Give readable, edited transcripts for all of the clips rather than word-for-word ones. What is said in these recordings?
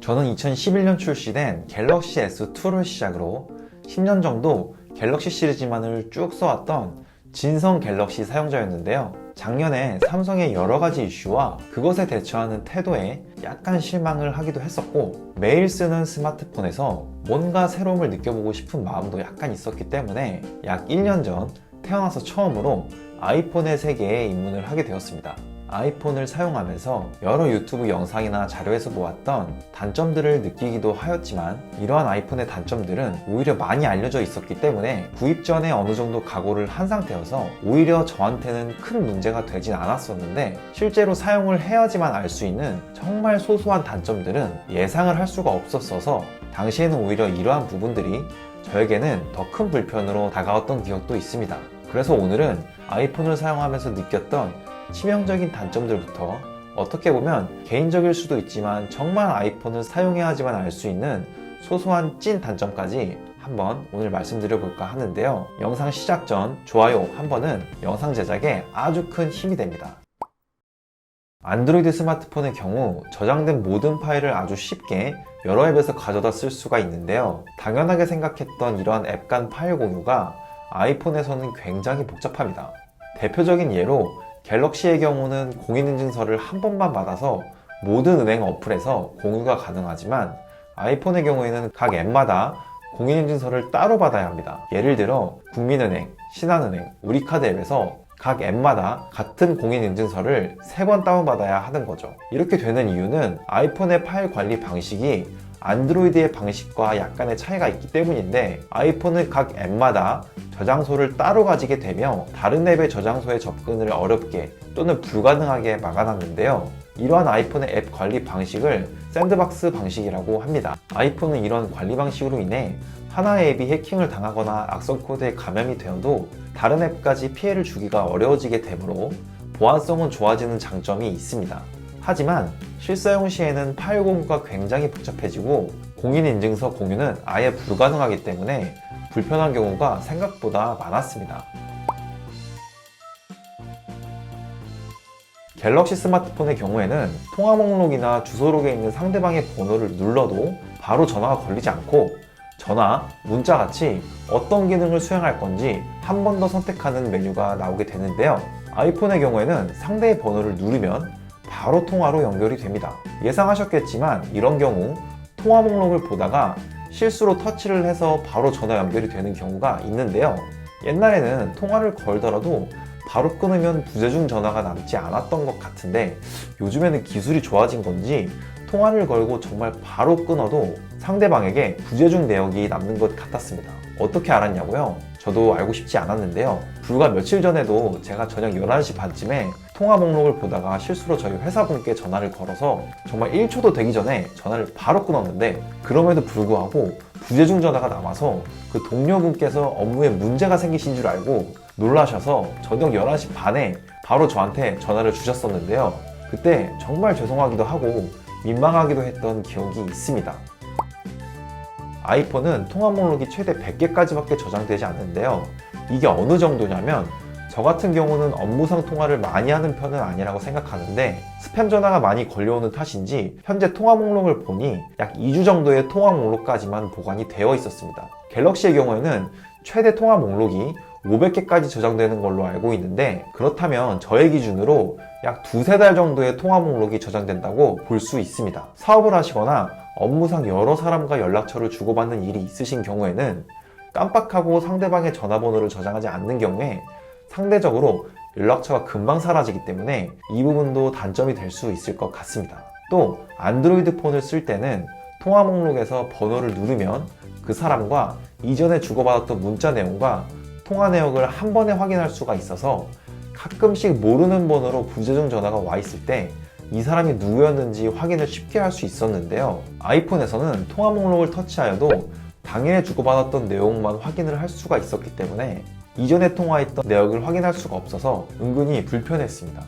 저는 2011년 출시된 갤럭시 S2를 시작으로 10년 정도 갤럭시 시리즈만을 쭉 써왔던 진성 갤럭시 사용자였는데요. 작년에 삼성의 여러가지 이슈와 그것에 대처하는 태도에 약간 실망을 하기도 했었고, 매일 쓰는 스마트폰에서 뭔가 새로움을 느껴보고 싶은 마음도 약간 있었기 때문에 약 1년 전 태어나서 처음으로 아이폰의 세계에 입문을 하게 되었습니다. 아이폰을 사용하면서 여러 유튜브 영상이나 자료에서 보았던 단점들을 느끼기도 하였지만, 이러한 아이폰의 단점들은 오히려 많이 알려져 있었기 때문에 구입 전에 어느 정도 각오를 한 상태여서 오히려 저한테는 큰 문제가 되진 않았었는데, 실제로 사용을 해야지만 알 수 있는 정말 소소한 단점들은 예상을 할 수가 없었어서 당시에는 오히려 이러한 부분들이 저에게는 더 큰 불편으로 다가왔던 기억도 있습니다. 그래서 오늘은 아이폰을 사용하면서 느꼈던 치명적인 단점들부터, 어떻게 보면 개인적일 수도 있지만 정말 아이폰을 사용해야지만 알 수 있는 소소한 찐 단점까지 한번 오늘 말씀드려 볼까 하는데요. 영상 시작 전 좋아요 한 번은 영상 제작에 아주 큰 힘이 됩니다. 안드로이드 스마트폰의 경우 저장된 모든 파일을 아주 쉽게 여러 앱에서 가져다 쓸 수가 있는데요. 당연하게 생각했던 이러한 앱 간 파일 공유가 아이폰에서는 굉장히 복잡합니다. 대표적인 예로 갤럭시의 경우는 공인인증서를 한 번만 받아서 모든 은행 어플에서 공유가 가능하지만, 아이폰의 경우에는 각 앱마다 공인인증서를 따로 받아야 합니다. 예를 들어 국민은행, 신한은행, 우리카드 앱에서 각 앱마다 같은 공인인증서를 3번 다운받아야 하는 거죠. 이렇게 되는 이유는 아이폰의 파일 관리 방식이 안드로이드의 방식과 약간의 차이가 있기 때문인데, 아이폰은 각 앱마다 저장소를 따로 가지게 되며 다른 앱의 저장소에 접근을 어렵게 또는 불가능하게 막아놨는데요. 이러한 아이폰의 앱 관리 방식을 샌드박스 방식이라고 합니다. 아이폰은 이런 관리 방식으로 인해 하나의 앱이 해킹을 당하거나 악성 코드에 감염이 되어도 다른 앱까지 피해를 주기가 어려워지게 되므로 보안성은 좋아지는 장점이 있습니다. 하지만 실사용 시에는 파일 공유가 굉장히 복잡해지고 공인인증서 공유는 아예 불가능하기 때문에 불편한 경우가 생각보다 많았습니다. 갤럭시 스마트폰의 경우에는 통화 목록이나 주소록에 있는 상대방의 번호를 눌러도 바로 전화가 걸리지 않고, 전화, 문자 같이 어떤 기능을 수행할 건지 한 번 더 선택하는 메뉴가 나오게 되는데요. 아이폰의 경우에는 상대의 번호를 누르면 바로 통화로 연결이 됩니다. 예상하셨겠지만 이런 경우 통화 목록을 보다가 실수로 터치를 해서 바로 전화 연결이 되는 경우가 있는데요. 옛날에는 통화를 걸더라도 바로 끊으면 부재중 전화가 남지 않았던 것 같은데, 요즘에는 기술이 좋아진 건지 통화를 걸고 정말 바로 끊어도 상대방에게 부재중 내역이 남는 것 같았습니다. 어떻게 알았냐고요? 저도 알고 싶지 않았는데요. 불과 며칠 전에도 제가 저녁 11시 반쯤에 통화 목록을 보다가 실수로 저희 회사분께 전화를 걸어서 정말 1초도 되기 전에 전화를 바로 끊었는데, 그럼에도 불구하고 부재중 전화가 남아서 그 동료분께서 업무에 문제가 생기신 줄 알고 놀라셔서 저녁 11시 반에 바로 저한테 전화를 주셨었는데요. 그때 정말 죄송하기도 하고 민망하기도 했던 기억이 있습니다. 아이폰은 통화 목록이 최대 100개까지밖에 저장되지 않는데요. 이게 어느 정도냐면, 저 같은 경우는 업무상 통화를 많이 하는 편은 아니라고 생각하는데, 스팸 전화가 많이 걸려오는 탓인지 현재 통화 목록을 보니 약 2주 정도의 통화 목록까지만 보관이 되어 있었습니다. 갤럭시의 경우에는 최대 통화 목록이 500개까지 저장되는 걸로 알고 있는데, 그렇다면 저의 기준으로 약 2~3달 정도의 통화 목록이 저장된다고 볼 수 있습니다. 사업을 하시거나 업무상 여러 사람과 연락처를 주고받는 일이 있으신 경우에는 깜빡하고 상대방의 전화번호를 저장하지 않는 경우에 상대적으로 연락처가 금방 사라지기 때문에 이 부분도 단점이 될 수 있을 것 같습니다. 또 안드로이드 폰을 쓸 때는 통화 목록에서 번호를 누르면 그 사람과 이전에 주고받았던 문자 내용과 통화 내역을 한 번에 확인할 수가 있어서 가끔씩 모르는 번호로 부재중 전화가 와 있을 때 이 사람이 누구였는지 확인을 쉽게 할 수 있었는데요. 아이폰에서는 통화 목록을 터치하여도 당일에 주고받았던 내용만 확인을 할 수가 있었기 때문에 이전에 통화했던 내역을 확인할 수가 없어서 은근히 불편했습니다.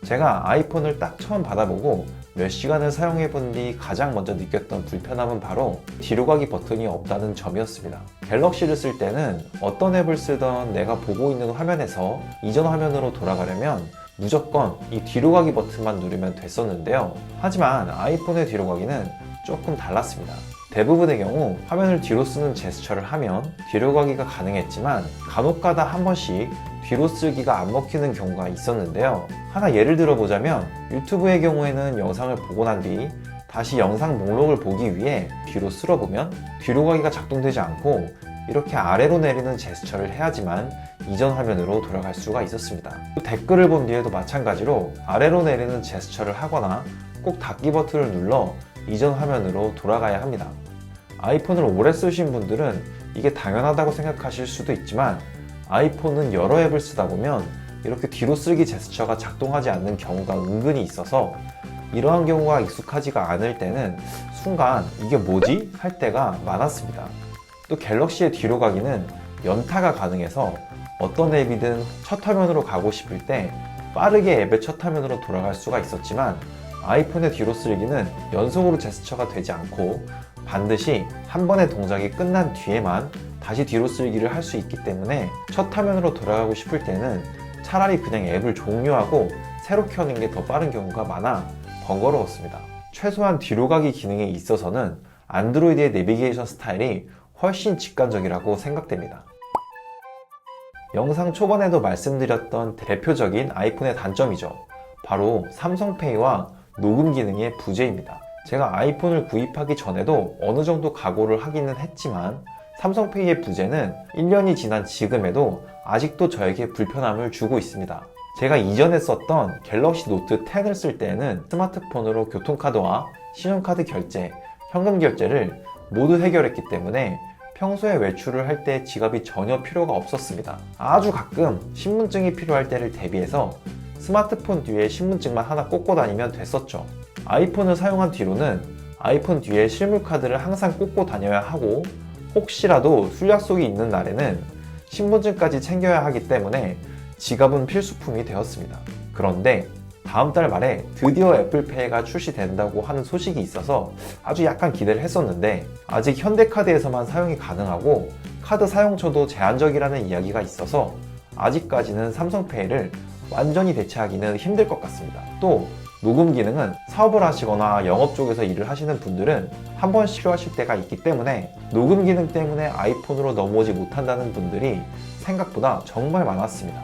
제가 아이폰을 딱 처음 받아보고 몇 시간을 사용해본 뒤 가장 먼저 느꼈던 불편함은 바로 뒤로 가기 버튼이 없다는 점이었습니다. 갤럭시를 쓸 때는 어떤 앱을 쓰던 내가 보고 있는 화면에서 이전 화면으로 돌아가려면 무조건 이 뒤로 가기 버튼만 누르면 됐었는데요. 하지만 아이폰의 뒤로 가기는 조금 달랐습니다. 대부분의 경우 화면을 뒤로 쓰는 제스처를 하면 뒤로 가기가 가능했지만 간혹가다 한 번씩 뒤로 쓰기가 안 먹히는 경우가 있었는데요. 하나 예를 들어보자면 유튜브의 경우에는 영상을 보고 난 뒤 다시 영상 목록을 보기 위해 뒤로 쓸어보면 뒤로 가기가 작동되지 않고 이렇게 아래로 내리는 제스처를 해야지만 이전 화면으로 돌아갈 수가 있었습니다. 댓글을 본 뒤에도 마찬가지로 아래로 내리는 제스처를 하거나 꼭 닫기 버튼을 눌러 이전 화면으로 돌아가야 합니다. 아이폰을 오래 쓰신 분들은 이게 당연하다고 생각하실 수도 있지만 아이폰은 여러 앱을 쓰다 보면 이렇게 뒤로 쓰기 제스처가 작동하지 않는 경우가 은근히 있어서 이러한 경우가 익숙하지가 않을 때는 순간 이게 뭐지? 할 때가 많았습니다. 또 갤럭시의 뒤로 가기는 연타가 가능해서 어떤 앱이든 첫 화면으로 가고 싶을 때 빠르게 앱의 첫 화면으로 돌아갈 수가 있었지만 아이폰의 뒤로 쓰기는 연속으로 제스처가 되지 않고 반드시 한 번의 동작이 끝난 뒤에만 다시 뒤로 쓰기를 할 수 있기 때문에 첫 화면으로 돌아가고 싶을 때는 차라리 그냥 앱을 종료하고 새로 켜는 게 더 빠른 경우가 많아 번거로웠습니다. 최소한 뒤로 가기 기능에 있어서는 안드로이드의 내비게이션 스타일이 훨씬 직관적이라고 생각됩니다. 영상 초반에도 말씀드렸던 대표적인 아이폰의 단점이죠. 바로 삼성페이와 녹음 기능의 부재입니다. 제가 아이폰을 구입하기 전에도 어느 정도 각오를 하기는 했지만 삼성페이의 부재는 1년이 지난 지금에도 아직도 저에게 불편함을 주고 있습니다. 제가 이전에 썼던 갤럭시 노트 10을 쓸 때에는 스마트폰으로 교통카드와 신용카드 결제, 현금 결제를 모두 해결했기 때문에 평소에 외출을 할 때 지갑이 전혀 필요가 없었습니다. 아주 가끔 신분증이 필요할 때를 대비해서 스마트폰 뒤에 신분증만 하나 꽂고 다니면 됐었죠. 아이폰을 사용한 뒤로는 아이폰 뒤에 실물카드를 항상 꽂고 다녀야 하고 혹시라도 술 약속이 있는 날에는 신분증까지 챙겨야 하기 때문에 지갑은 필수품이 되었습니다. 그런데 다음 달 말에 드디어 애플페이가 출시된다고 하는 소식이 있어서 아주 약간 기대를 했었는데 아직 현대카드에서만 사용이 가능하고 카드 사용처도 제한적이라는 이야기가 있어서 아직까지는 삼성페이를 완전히 대체하기는 힘들 것 같습니다. 또 녹음 기능은 사업을 하시거나 영업 쪽에서 일을 하시는 분들은 한 번씩 필요하실 때가 있기 때문에 녹음 기능 때문에 아이폰으로 넘어오지 못한다는 분들이 생각보다 정말 많았습니다.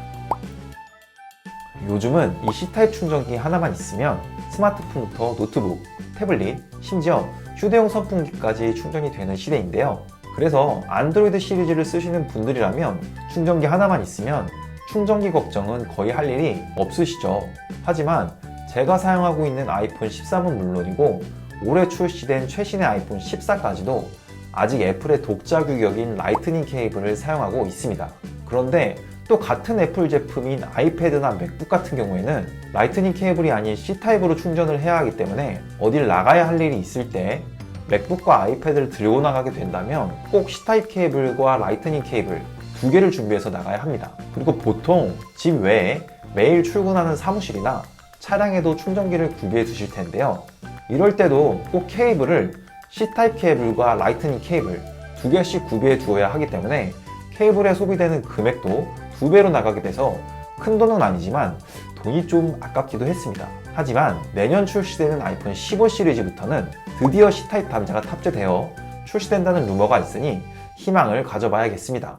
요즘은 이 C타입 충전기 하나만 있으면 스마트폰부터 노트북, 태블릿, 심지어 휴대용 선풍기까지 충전이 되는 시대인데요. 그래서 안드로이드 시리즈를 쓰시는 분들이라면 충전기 하나만 있으면 충전기 걱정은 거의 할 일이 없으시죠. 하지만 제가 사용하고 있는 아이폰 13은 물론이고 올해 출시된 최신의 아이폰 14까지도 아직 애플의 독자 규격인 라이트닝 케이블을 사용하고 있습니다. 그런데 또 같은 애플 제품인 아이패드나 맥북 같은 경우에는 라이트닝 케이블이 아닌 C타입으로 충전을 해야 하기 때문에 어딜 나가야 할 일이 있을 때 맥북과 아이패드를 들고 나가게 된다면 꼭 C타입 케이블과 라이트닝 케이블 두 개를 준비해서 나가야 합니다. 그리고 보통 집 외에 매일 출근하는 사무실이나 차량에도 충전기를 구비해 두실 텐데요. 이럴 때도 꼭 케이블을 C타입 케이블과 라이트닝 케이블 두 개씩 구비해 두어야 하기 때문에 케이블에 소비되는 금액도 2배로 나가게 돼서 큰 돈은 아니지만 돈이 좀 아깝기도 했습니다. 하지만 내년 출시되는 아이폰 15 시리즈부터는 드디어 C타입 단자가 탑재되어 출시된다는 루머가 있으니 희망을 가져봐야겠습니다.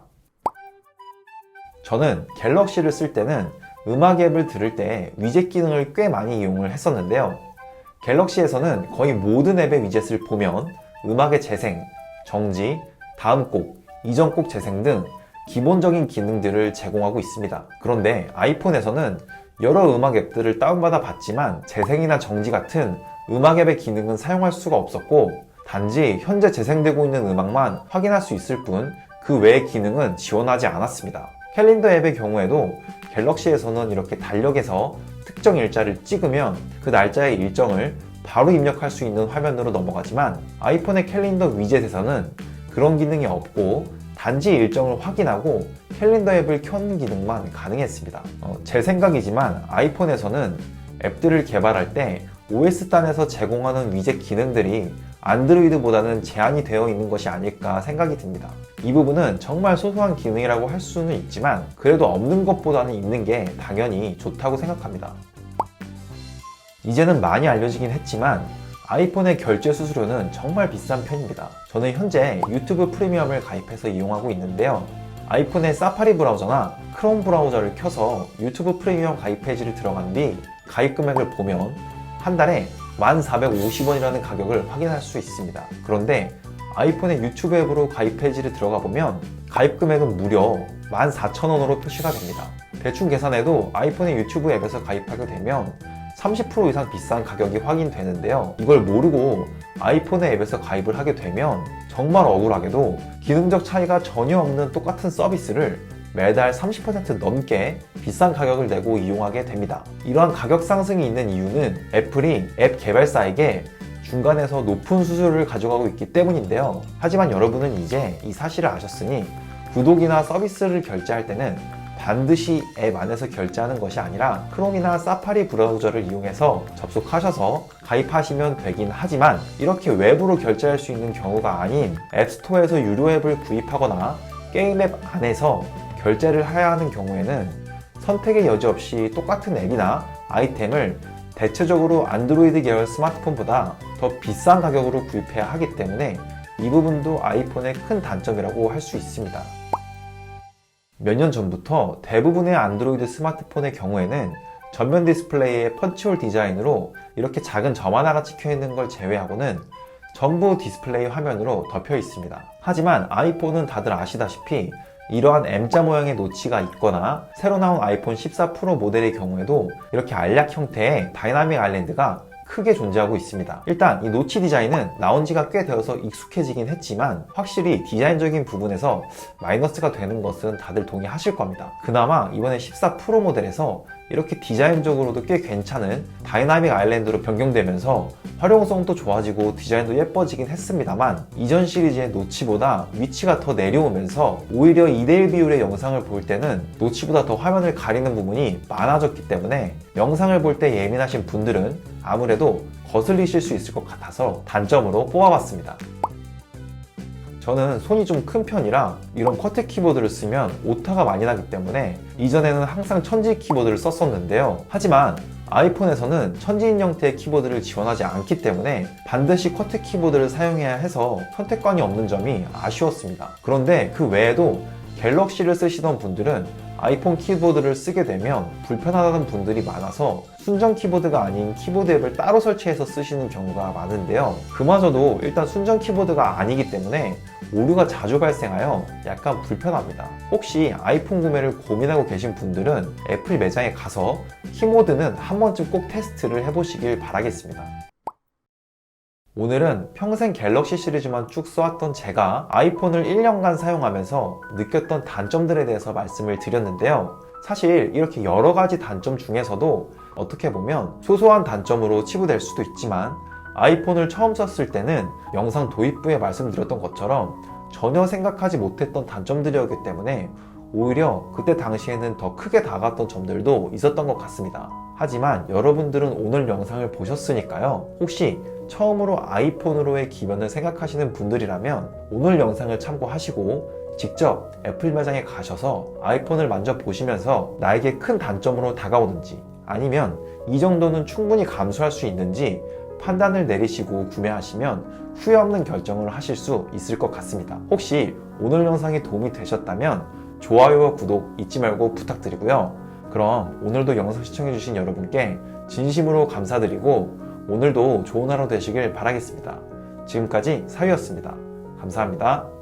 저는 갤럭시를 쓸 때는 음악 앱을 들을 때 위젯 기능을 꽤 많이 이용을 했었는데요. 갤럭시에서는 거의 모든 앱의 위젯을 보면 음악의 재생, 정지, 다음 곡, 이전 곡 재생 등 기본적인 기능들을 제공하고 있습니다. 그런데 아이폰에서는 여러 음악 앱들을 다운받아 봤지만 재생이나 정지 같은 음악 앱의 기능은 사용할 수가 없었고 단지 현재 재생되고 있는 음악만 확인할 수 있을 뿐 그 외의 기능은 지원하지 않았습니다. 캘린더 앱의 경우에도 갤럭시에서는 이렇게 달력에서 특정 일자를 찍으면 그 날짜의 일정을 바로 입력할 수 있는 화면으로 넘어가지만 아이폰의 캘린더 위젯에서는 그런 기능이 없고 단지 일정을 확인하고 캘린더 앱을 켜는 기능만 가능했습니다. 제 생각이지만 아이폰에서는 앱들을 개발할 때 OS단에서 제공하는 위젯 기능들이 안드로이드보다는 제한이 되어 있는 것이 아닐까 생각이 듭니다. 이 부분은 정말 소소한 기능이라고 할 수는 있지만 그래도 없는 것보다는 있는 게 당연히 좋다고 생각합니다. 이제는 많이 알려지긴 했지만 아이폰의 결제 수수료는 정말 비싼 편입니다. 저는 현재 유튜브 프리미엄을 가입해서 이용하고 있는데요. 아이폰의 사파리 브라우저나 크롬 브라우저를 켜서 유튜브 프리미엄 가입 페이지를 들어간 뒤 가입 금액을 보면 한 달에 1,450원이라는 가격을 확인할 수 있습니다. 그런데 아이폰의 유튜브 앱으로 가입 페이지를 들어가 보면 가입 금액은 무려 14,000원으로 표시가 됩니다. 대충 계산해도 아이폰의 유튜브 앱에서 가입하게 되면 30% 이상 비싼 가격이 확인되는데요. 이걸 모르고 아이폰의 앱에서 가입을 하게 되면 정말 억울하게도 기능적 차이가 전혀 없는 똑같은 서비스를 매달 30% 넘게 비싼 가격을 내고 이용하게 됩니다. 이러한 가격 상승이 있는 이유는 애플이 앱 개발사에게 중간에서 높은 수수료를 가져가고 있기 때문인데요. 하지만 여러분은 이제 이 사실을 아셨으니 구독이나 서비스를 결제할 때는 반드시 앱 안에서 결제하는 것이 아니라 크롬이나 사파리 브라우저를 이용해서 접속하셔서 가입하시면 되긴 하지만 이렇게 외부로 결제할 수 있는 경우가 아닌 앱스토어에서 유료 앱을 구입하거나 게임 앱 안에서 결제를 해야 하는 경우에는 선택의 여지 없이 똑같은 앱이나 아이템을 대체적으로 안드로이드 계열 스마트폰보다 더 비싼 가격으로 구입해야 하기 때문에 이 부분도 아이폰의 큰 단점이라고 할 수 있습니다. 몇 년 전부터 대부분의 안드로이드 스마트폰의 경우에는 전면 디스플레이에 펀치홀 디자인으로 이렇게 작은 점 하나가 찍혀 있는 걸 제외하고는 전부 디스플레이 화면으로 덮여 있습니다. 하지만 아이폰은 다들 아시다시피 이러한 M자 모양의 노치가 있거나 새로 나온 아이폰 14 프로 모델의 경우에도 이렇게 알약 형태의 다이나믹 아일랜드가 크게 존재하고 있습니다. 일단 이 노치 디자인은 나온 지가 꽤 되어서 익숙해지긴 했지만 확실히 디자인적인 부분에서 마이너스가 되는 것은 다들 동의하실 겁니다. 그나마 이번에 14 프로 모델에서 이렇게 디자인적으로도 꽤 괜찮은 다이나믹 아일랜드로 변경되면서 활용성도 좋아지고 디자인도 예뻐지긴 했습니다만 이전 시리즈의 노치보다 위치가 더 내려오면서 오히려 2:1 비율의 영상을 볼 때는 노치보다 더 화면을 가리는 부분이 많아졌기 때문에 영상을 볼 때 예민하신 분들은 아무래도 거슬리실 수 있을 것 같아서 단점으로 뽑아봤습니다. 저는 손이 좀 큰 편이라 이런 쿼트 키보드를 쓰면 오타가 많이 나기 때문에 이전에는 항상 천지 키보드를 썼었는데요. 하지만 아이폰에서는 천지인 형태의 키보드를 지원하지 않기 때문에 반드시 쿼트 키보드를 사용해야 해서 선택권이 없는 점이 아쉬웠습니다. 그런데 그 외에도 갤럭시를 쓰시던 분들은 아이폰 키보드를 쓰게 되면 불편하다는 분들이 많아서 순정 키보드가 아닌 키보드 앱을 따로 설치해서 쓰시는 경우가 많은데요. 그마저도 일단 순정 키보드가 아니기 때문에 오류가 자주 발생하여 약간 불편합니다. 혹시 아이폰 구매를 고민하고 계신 분들은 애플 매장에 가서 키보드는 한 번쯤 꼭 테스트를 해보시길 바라겠습니다. 오늘은 평생 갤럭시 시리즈만 쭉 써왔던 제가 아이폰을 1년간 사용하면서 느꼈던 단점들에 대해서 말씀을 드렸는데요. 사실 이렇게 여러 가지 단점 중에서도 어떻게 보면 소소한 단점으로 치부될 수도 있지만 아이폰을 처음 썼을 때는 영상 도입부에 말씀드렸던 것처럼 전혀 생각하지 못했던 단점들이었기 때문에 오히려 그때 당시에는 더 크게 다가갔던 점들도 있었던 것 같습니다. 하지만 여러분들은 오늘 영상을 보셨으니까요. 혹시 처음으로 아이폰으로의 기변을 생각하시는 분들이라면 오늘 영상을 참고하시고 직접 애플 매장에 가셔서 아이폰을 만져보시면서 나에게 큰 단점으로 다가오는지 아니면 이 정도는 충분히 감수할 수 있는지 판단을 내리시고 구매하시면 후회 없는 결정을 하실 수 있을 것 같습니다. 혹시 오늘 영상이 도움이 되셨다면 좋아요와 구독 잊지 말고 부탁드리고요. 그럼 오늘도 영상 시청해주신 여러분께 진심으로 감사드리고 오늘도 좋은 하루 되시길 바라겠습니다. 지금까지 사유였습니다. 감사합니다.